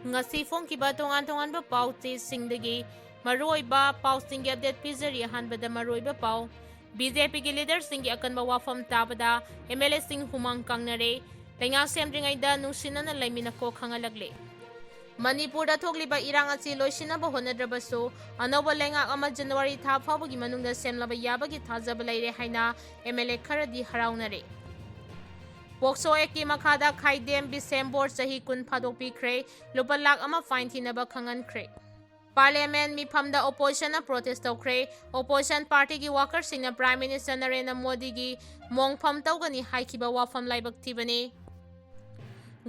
ngasi fongkiba tongan-tonganba pau-chesingdagi maruoiba pausinggi update pizari ahanbada maruoiba pau BJP ki leadersinggi akanba wafam tabada MLA sing humang kangnare lenga semdringaida nungsinana laiminako khangalagle Manipur da thokliba irang achi loisinaba honadrabasu anoba lenga ama January tha phawbagi manungda semlaba yabagi thajaba leire haina MLA kharadi haraunare POCSO eki makhada khaidem December CHAHI kun PHADOK PIKHRE lupa lakh ama fine thinaba khangankhre Parliament mifamda opposition na protest tawkhre opposition party ki workers singna Prime Minister Narendra Modi gi Mongfm Twgani haikhiba wafam laibak thibani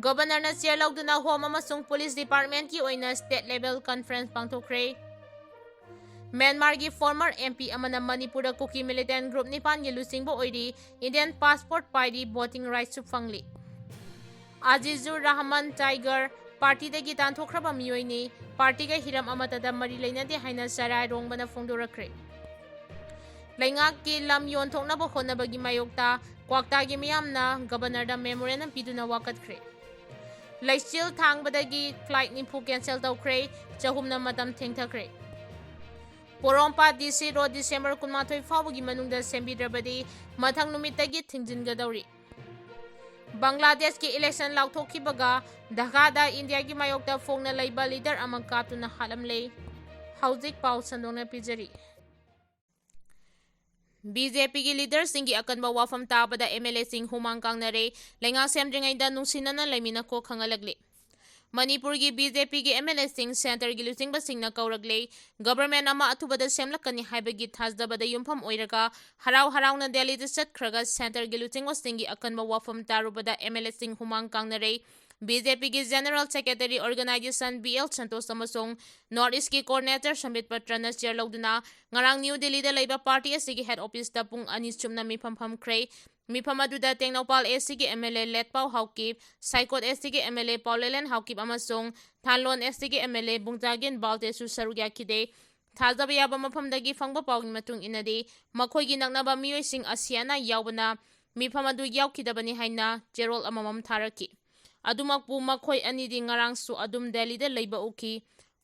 Governor na chair lauduna Home amasung Police Department ki oina state level conference pangthokre Myanmar ki former MP amana Manipur da Kuki militant group nipan gi lusingbo Oiri Indian passport paidi voting rights fangli Azizur Rahman Tiger party dagi tanthokraba miyoini party ga hiram amatada mari leinade haina sarai rongbana fongdorakre Laingak ki lam yonthoknaba honabagi mayokta kwakta gi miyamna governor da memorandum piduna wakatkre Laichil thangbadagi flight nipu cancel tawkhre chahumna matam thengthakre Porompa DC Road December 18 fawbagi manungda sembidrabadi mathang numitagi thingjingadauri Bangladesh ki election lauthokibaga Dhaka da India ki mayokta phongna LEIBA leader amang kaptuna HATLAMLE hauzik pau sandongna pijari BJP ki leader singi akanba wafam tabada MLA sing humang kangnare lenga semdringaida nungsinana laiminako khangalagle Manipur ki BJP ki MLA sing center gi lusingba singna kauragle government ama athubada semlakani haibagi thajdabada yumpham oiraga harau na Delhi da chatkhraga center gi lusingwa singi akanba wafam tarubada MLA sing humang kangnare BJP ki General Secretary Organization BL Santos amasong North East ki coordinator Sambit Patrana chair lauduna ngarang New Delhi da leiba party asigi head office da pung ani chumna mifam khrei mifam aduda Tengnopal SC MLA Letpau Haukip Saikot SC MLA Paulelen Haukip amasong Thanlon SC MLA Bungtagin Baltesu Saruk Yaokhidre thajaba yaba mafamdagi fangba pawgi matung inadi makhoigi naknaba miyoising asiana yawbana mifam adu yaokhidabani haina jerol amamam tharaki Adumakpu makhoi anidi ngarangsu adum Delhi da leiba uki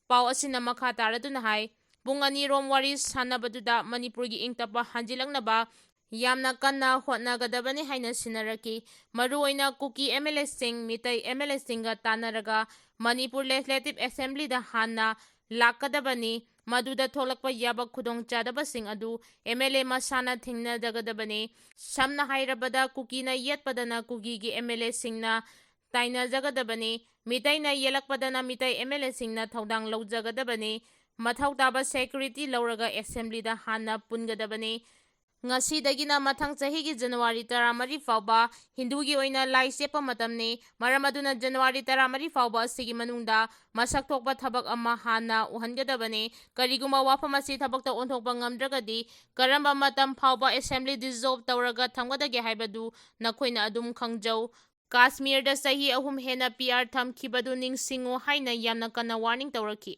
pau asina makha taraduna hai pung ani rom wari sanabaduda Manipur gi ingtapa hanjilangnaba yamna kanna hotnagadabani haina sinaraki maruoina Kuki MLA sing mitai MLA singa tanaraga Manipur Legislative Assembly da hanna lakadabani maduda tholakpa yaba khudong chadaba sing adu MLA masana thingna dagadabani samna hairabada Kuki na yetpadana Kuki gi MLA singna Taina Jagadabani, Mitai na Yelakpadana Mitai MLA Singna Thaudang Laujagadabani, Mathau Taba Security Lauraga Assembly da Hana Pungadabani, Ngasi Dagina Mathang Chahigi January Taramari Fauba, Hindugi Oina Lai Sepa Matamni, Maramaduna January Taramari Fauba Sigi Manunda, Masak Tokba Tabak Amma Hana Uhangadabani, Kariguma Wapamasi Tabakta Ontokba Ngamdragadi, Karamba Matam Fauba Assembly dissolved Tauraga Tangadagi Haibadu, Nakoina Adum Kangjau, Kashmir da sahi ahum hena PR thamkhibadu ningsingo haina yamna kana warning tawraki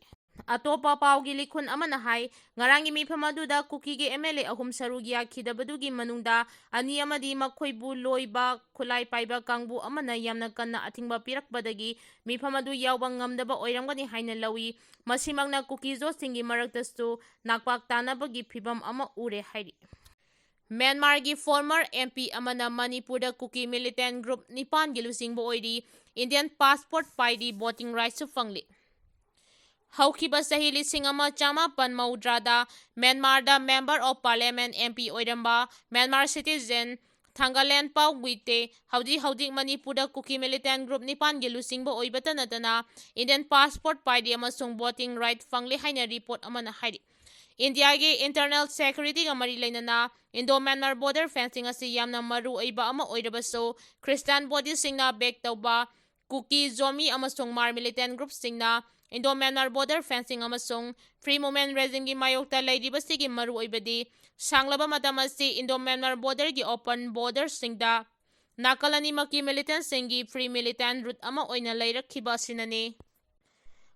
atopa pawgi likhun amana hai ngarangi mifam aduda Kuki gi MLA ahum sarugi yakhidabadu gi manungda ani amadi makhoibu loiba khulai paiba kangbu amana yamna kana athingba pirakbadagi mifam adu yawba ngamdaba oiramgani haina lawi masimangna Kuki zo singi maraktastu NAKPAK tanabagi phibam ama ure hairi Myanmar ki former MP amana Manipur da Kuki militant group nipan gilusingbo Oiri Indian passport paidi voting rights su fangli Haukiba sahi lising ama chama pan maudrada Myanmar da member of parliament MP oiramba Myanmar citizen Thangalen Pau Guite Haudi Manipur da Kuki militant group nipan gilusingbo oibata natana Indian passport paidi amasung voting right fangli haina report amana hairi India ki internal security ga mari lainana Indo-Myanmar border fencing asi yamna maru aiba ama oirabaso Christian body singna back tawba Kuki Zomi amasung Mar militant group singna Indo-Myanmar border fencing amasung free movement regime gi mayokta leiriba sigi maru oibadi sanglaba matam asi Indo-Myanmar border gi open border singda nakalani maki militant singi free militant route ama oina leirakhiba sinani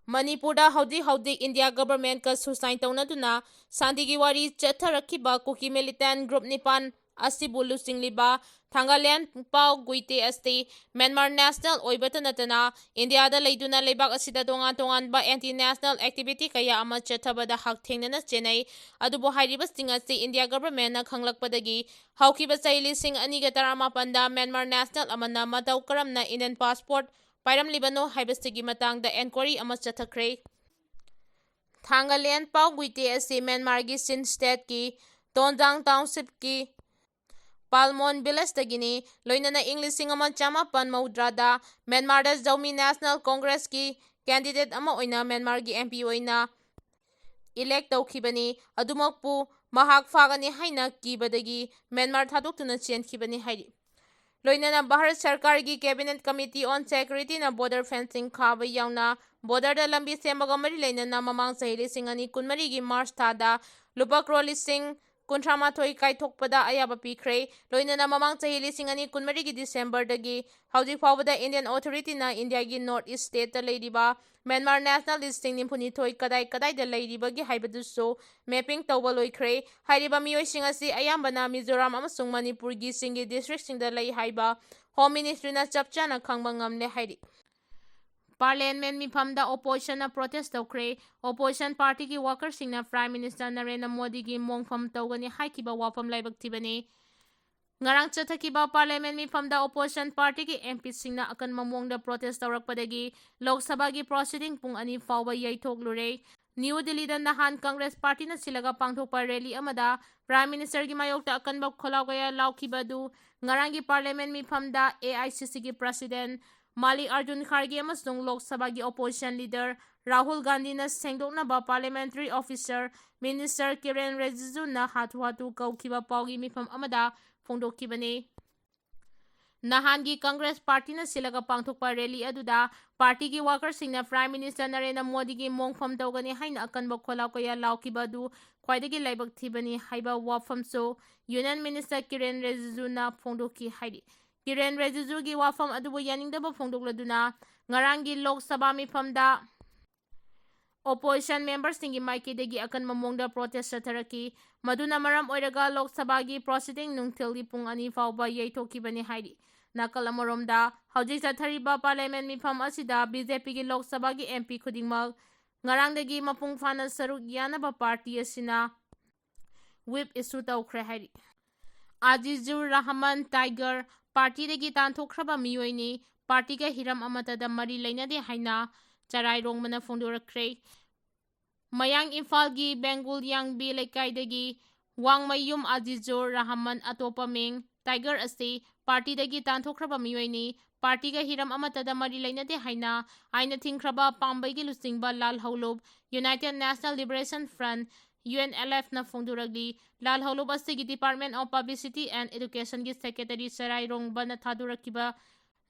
Manipur da haudi India government ka susain taunaduna sandigi wari chatharakhiba Kuki militant group nipan asibu lusingliba Thangalian Pau Guite Asti Myanmar National Oibata Natana India da Leiduna Lebak Asida Tongan ba anti-national activity kaya ama chathabada hak thengna Chennai adubo hairiba sting asi India government na khanglakpadagi haukiba chaili sing ani ga tarama panda Myanmar National amana matau karamna Indian passport pairam libano haibastigi matangda enquiry ama chathakre Thangalian Pau Guite Asti Myanmar gi Sin state ki Tondang township ki Palmon Village Tagini, Loinana English Singama Chama Pan Maudrada, Myanmar Zomi National Congress ki candidate ama oina Myanmar gi MP oina elect tawkhibani adumokpu mahak phagani haina kibadagi Myanmar thadoktuna chenkhibani hairi. Loinana Bharat Sarkar gi Cabinet Committee on Security na border fencing khaba yauna border da lambi semaga mari leinana mamang sahi singani kunmari gi March thada lupa crore sing Kuntramathoi kaithokpada ayaba PIKHRE loinana mamang chahi lising ani kunmari gi December dagi hauji fawbada Indian authority na India gi North East state ta leiriba Myanmar national listing nimpuni thoi kadai da leiriba gi haibaduso mapping tawba loikhre hairiba miyoi sing asi ayambana Mizoram amasung Manipur gi singi district sing da lei haiba Home Ministry na chapchana khangba ngamle hairi Parliament mifamda opposition na protest tawkhre opposition party ki worker singna Prime Minister Narendra Modi gi Mongfm Twgani haikiba wafam laibak tibani ngarang chathakiba Parliament mifamda opposition party ki MP singna akan mamongda protest tawrakpadagi Lok Sabha gi proceeding pung ani fawba yaithoklure New Delhi da nahan Congress party na silaga pangthokpa rally amada Prime Minister gi mayokta akan bak kholawgaya laukibadu ngarang gi Parliament mifamda AICC gi President Mali Arjun Kharge amasung Lok Sabha gi opposition leader Rahul Gandhi na sengdoknaba parliamentary officer Minister Kiren Rijiju na hatu kaukiba paugi mifam amada phongdokkibani Nahan gi Congress party na silaga pangthokpa rally aduda party gi worker singna Prime Minister Narendra Modi gi Mongfam Twgani haina akanba kholaw kaya laukibadu khwaidagi laibak thibani haiba wafamso Union Minister Kiren Rijiju na phongdokki hairi Kiren Rijiju gi wafam adubo yaningdaba phongdokladuna ngarangi Lok Sabha mifamda opposition members singi maikidagi akan mamongda protest satharaki maduna maram oiraga Lok Sabha gi proceeding nungthilgi pung ani fawba yaithokibani hairi nakal amoromda hauji chathariba parliament mifam asida BJP gi Lok Sabha gi MP khudingmak ngarangdagi mapung phana saruk yanaba party asina whip issue tawkhre hairi Azizur Rahman Tiger party dagi tanthokhraba miyoini party ga hiram amatada mari leinade haina charai rongmana phongdorakre Mayang Imphal gi Bengal Yangbi lekaidagi Wangmayum Azizur Rahman atopa ming Tiger asti party dagi tanthokhraba miyoini party ga hiram amatada mari leinade haina aina thingkhraba pambai gi lusingba Lal Haulub United National Liberation Front UNLF na phongduragli Lal Haulub asti gi Department of Publicity and Education gi Secretary Sarai Rongba na thadurakiba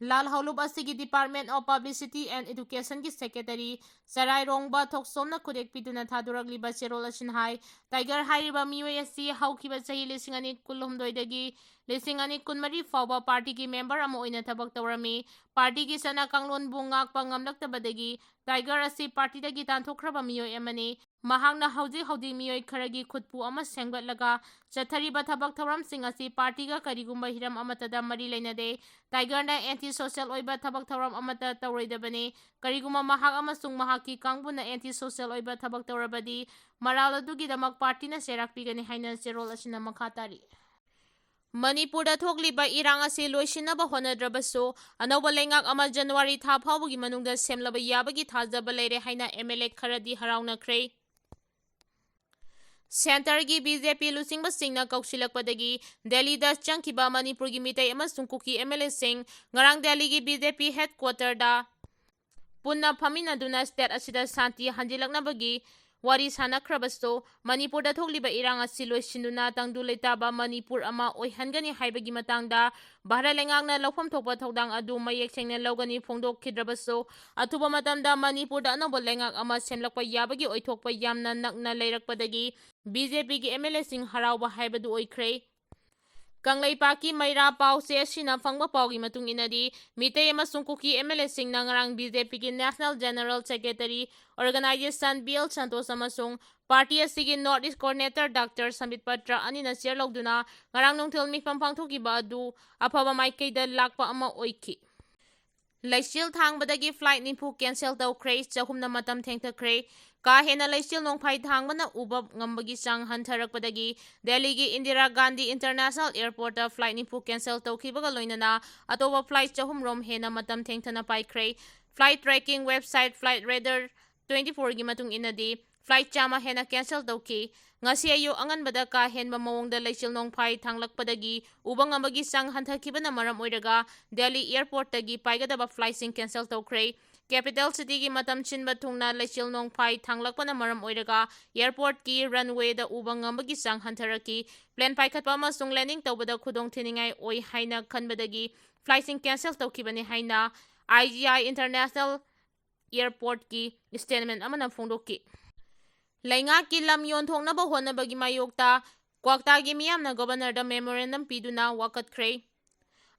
Lal Haulub asti gi Department of Publicity and Education gi Secretary Sarai Rongba thoksomna khudek piduna thaduragli ba cherol asin hai Tiger hairiba miyoi asi haukiba chahi lisingani kulhumdoi dagi lisingani kunmari fawba party gi member ama oina thabak tawrami party gi sana kanglon bungak pangamlaktabadagi Tiger asi party dagi tanthokhraba miyoi amani mahakna haudi miyoi kharagi khutpu ama sengbatlaga chathariba thabak thawram sing asi party ga karigumba hiram amatada mari leinade Tiger na anti social oiba thabak thawram amata tawroidabani karigumba mahak amasung mahaki kangbuna anti social oiba thabak tawrabadi maral adugi damak party na serak pigani haina cherol asina makhatari Manipurda thokliba irang asi loisinaba honadrabaso anauba lengak ama January tha phawbagi manungda semlaba yabagi thajaba leire haina MLA kharadi haraunakre Center gi BJP lusingba singna kausilakpadagi Delhi da changkiba Manipur gi mitai amasung Kuki MLA sing ngarang Delhi gi BJP headquarter da punna phaminaduna state asida santi hanjilaknabagi wari sanakhrabaso Manipur da thokliba irang asi loisinduna tangdu leitaba Manipur ama oihangani haibagi matangda bahra lengakna lawfam thokpa thodang adu mayek sengna lawgani phongdokhidrabaso atuba matamda Manipur da anabo lengak ama semlakpa yabagi oithokpa yamna nakna leirakpadagi BJP gi MLA sing harauba haibadu oikhre Kangleipaki Maira Pau se asina fangba paugi matung inadi mitay amasung Kuki MLA sing nangarang BJP ki National General Secretary Organization BL Santos amasung Party asigi North East Coordinator Dr. Samit Patra anina chair lawduna ngarang nungthil mikpam pangthokiba adu afaba maikaida lakpa ama oiki. Leichil thangbadagi flight nimpu cancel tawkhre chahumna matam thengthakre ka hena leichil nongphai thangbana ubab ngambagi chang hantharakpadagi Delhi gi Indira Gandhi International Airport ta flight nimpu cancel tawkhibaga loinana atoba flight chahum rom hena matam thengthana paikhre flight tracking website flight radar 24 gi matung inadi flight chama hena cancel tawki ngasi ayo anganbada ka henba mawongda leichil nongphai thanglakpadagi ubang amagi sang hanthakibana maram oiraga Delhi airport tagi paigadaba flight sing cancel tawkhre capital city gi matam chinba thungna leichil nongphai thanglakpana maram oiraga airport ki runway da ubang amagi sang hantharaki plane paikhatpa amasung landing tawbada khudong thiningai oi haina khanbadagi flight sing cancel tawkibani haina IGI International Airport ki statement amana phongdokki Laingaki lam yonthongnaba honabagi mayokta Kwaktagi miyamna governor da memorandum piduna wakatkre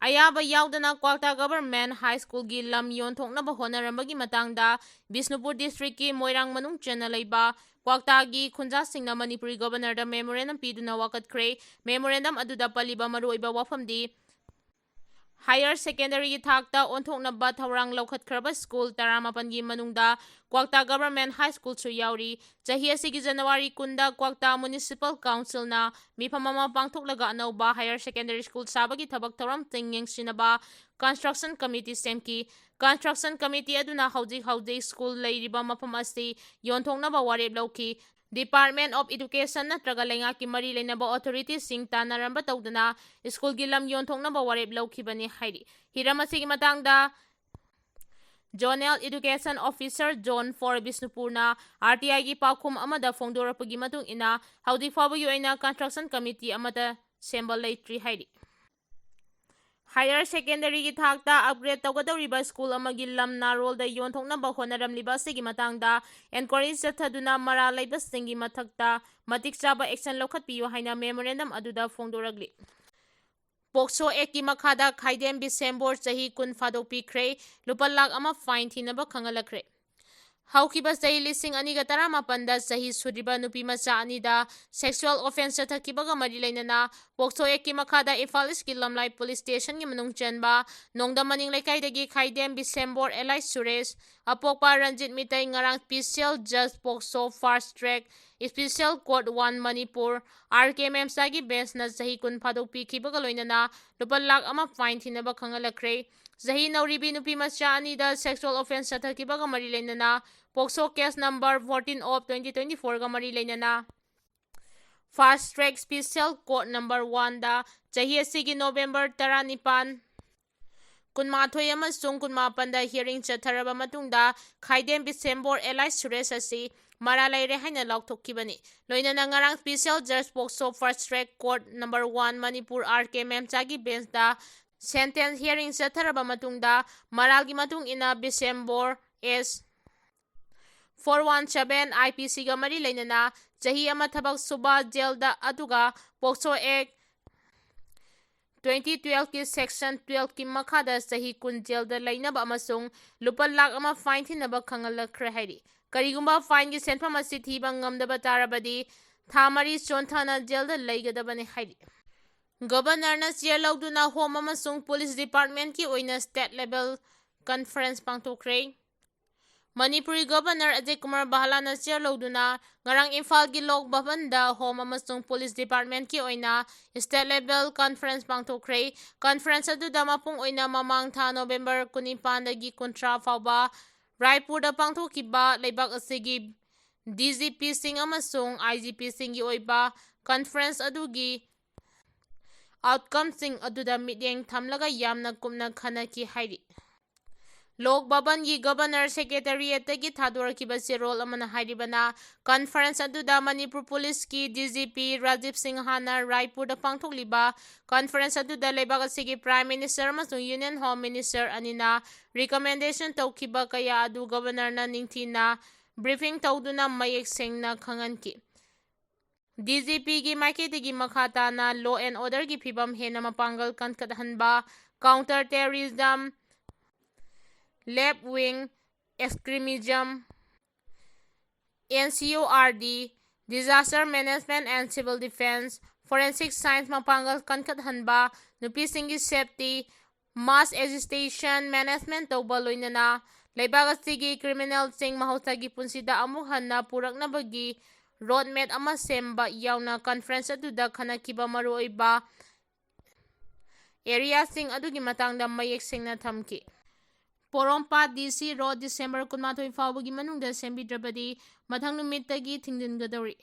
Ayaba yaudana Kwakta Government High School gi lam yonthongnaba honarambagi matangda Bisnupur District ki Moirang manung chena leiba Kwakta gi khunja singna Manipuri governor da memorandum piduna wakatkre memorandum aduda paliba maruiba wafamdi Higher secondary gi thakta onthoknaba thaurang laukhatkraba school 18 gi manungda Kwakta Government High School chu yauri chahi asigi January kunda Kwakta Municipal Council na mifamama pangthoklaga anauba higher secondary school sabagi thabak thoram tingyeng sinaba construction committee semki construction committee aduna hauji school leiriba mafam asi yonthoknaba warep lauki Department of Education natraga lengaki mari lenaba authorities sing tanaramba tawdana school gi lam yonthoknaba warep laukhibani hairi hiramasi gi matangda Zonal Education Officer John 4 Bisnupurna RTI gi pakhum amada phongdorapagi matung ina haudi fabagi oina construction committee amada sembal leitri hairi Higher secondary gi thakta upgrade tawgadawriba school amagi lam narol da yonthoknaba honaramliba sigi matangda encourage chathaduna mara leiba singi mathakta matik chaba action lokhatpiyo haina memorandum aduda phongdoragli POCSO eki makhada khaidem December chahi kun PHADOK PIKHRE lupa lakh ama fine thinaba khangalakre Haukiba chahi lising aniga taramapanda chahi suriba nupi macha anida sexual offense chathakibaga mari leinana POCSO eki makhada Ifal East Lamlai police station gi manung chanba nongda maning lekaidagi khaidem December Eli Suresh apokpa Ranjit Mitai ngarang special judge POCSO fast track Special Court 1 Manipur RKM sagi bench na chahi kun PHADOK pikhibaga loinana lupa lakh ama fine thinaba khangalakre Zahi Nauribi Nupi Macha Anida sexual offense Chathakibaga Mari Lainana POCSO case number 14 of 2024 ga Mari Lainana Fast Track Special Court number 1 da Chahi asigi November 19 kunmathoi amasung kunmapanda hearing chatharaba matungda Khaidem December Eli Suresh asi mara leire haina laukthokibani loinana ngarang special judge POCSO Fast Track Court number 1 Manipur RKM chagi bench da Sentence hearing chatharaba matungda maralgi matung ina December S 417 IPC ga mari leinana chahi ama thabak suba jail da aduga POCSO Act 2012 ki section 12 ki makhada chahi kun jail da leinaba amasung lupa lakh ama fine thinaba khangalakre hairi karigumba fine gi senpham asi thiba ngamdaba tarabadi thamari chonthana jail da leigadabane hairi Governor na chair lauduna home amasung police department ki oina state level conference pangtokre Manipuri Governor Ajay Kumar Bahala na chair lauduna ngarang Imphal gi Lok Bhavan da home amasung police department ki oina state level conference pangtokre conference adu da mapung oina mamang tha November 19 dagi kontra fauba Raipur da pangthokiba leibak asigi DGP sing amasung IGP sing gi oiba conference adugi outcome sing aduda mityeng thamlaga yamna kumna khanaki hairi Lok Bhavan gi Governor Secretariat gi thadorkiba role amana hairibana conference aduda Manipur Police ki DGP Rajiv Singh Hana Raipur da pangthokliba conference aduda leibak asigi Prime Minister amasung Union Home Minister anina recommendation tawkiba kaya adu Governor na ningthina briefing tawduna mayek sengna khanganki DGP gi maiketigi makhata na law and order gi phibam hena mapangal kankathanba counter terrorism left wing extremism NCORD disaster management and civil defense, forensic science mapanggal kankathanba, nupisingi safety, mass agitation management tawba loinana, leibag asigi criminal sing mahosagi punsida amuk hanna puraknabagi roadmap ama semba yauna conference aduda khanakiba maruoiba area sing adugi matangda mayek singna thamki. Porompa DC Road December 12 fawbagi manungda sembidrabadi mathang numittagi thingdingadori.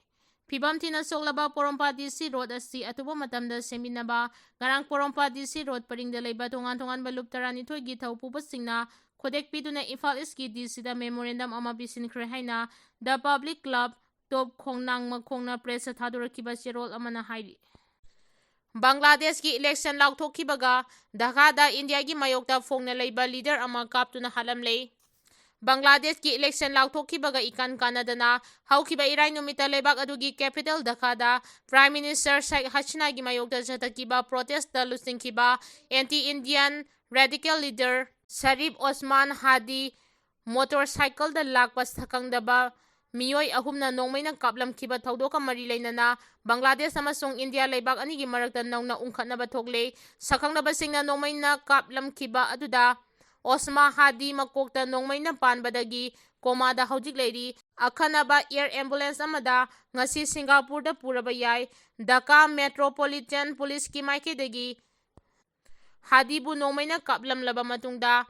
Fibam thina soklaba Porompa DC Road asi atubo matamda seminaba ngarang Porompa DC Road paringda leiba tongan balup tarani thoigi thawpubasingna khodek piduna Imphal Eastki DC da memorandum ama bisinkhre haina The Public Club top khongnang makhongna press thadurakiba cherol amana hairi. Bangladesh ki election laukthokhibaga Dhaka da India ki mayokta phongna leiba leader ama kaptuna halamle. Bangladesh ki election laukthokhibaga ikan kanadana haukhiba irai numita lebak adugi capital Dhaka da Prime Minister Sheikh Hasina ki mayokta jatakiba protest da lusingkhiba anti-Indian radical leader Sharif Osman Hadi motorcycle da lakpa sakangdaba miyoi ahumna nongmaina kaplamkhiba thaudoka mari leinana Bangladesh amasung India leibak anigi marakta nauna ungkhatnaba thokle sakhangnaba singna nongmaina kaplamkhiba aduda Osma Hadi makokta nongmaina panbadagi komada haujik leiri akhanaba air ambulance amada ngasi Singapore da puraba yai Dhaka Metropolitan Police ki maikedagi Hadibu nongmaina kaplamlaba matungda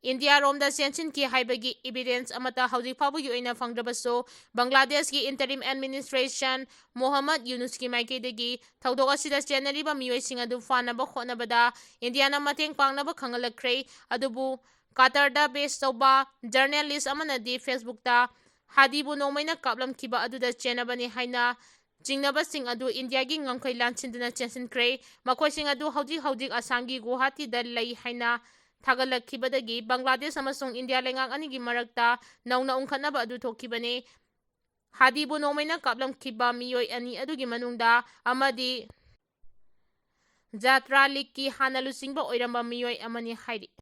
India Romda Senshin ki haibagi evidence amata hauzik fabugi oina fangdrabaso Bangladesh ki interim administration Mohammad Yunus ki maikedagi thaudok asida chenariba miyoi singadu fanaba khonabada India na mateng pangnaba khangalakre adubu Qatar da base tawba journalist amanadi Facebook ta Hadibu nomaina kaplamkhiba aduda chenabani haina jingnaba sing adu India gi ngamkhai lanchinduna chensinkre makoi sing adu haudik Assam-gi Guwahati da lei haina Thagalakhibadagi Bangladesh amasung India lengang anigi marakta nauna ungkhatnaba adu thokhibane Hadibu nomaina kaplamkhiba miyoi ani adugi manungda amadi Jatra Likki hana lusingba oiramba miyoi amani hairi.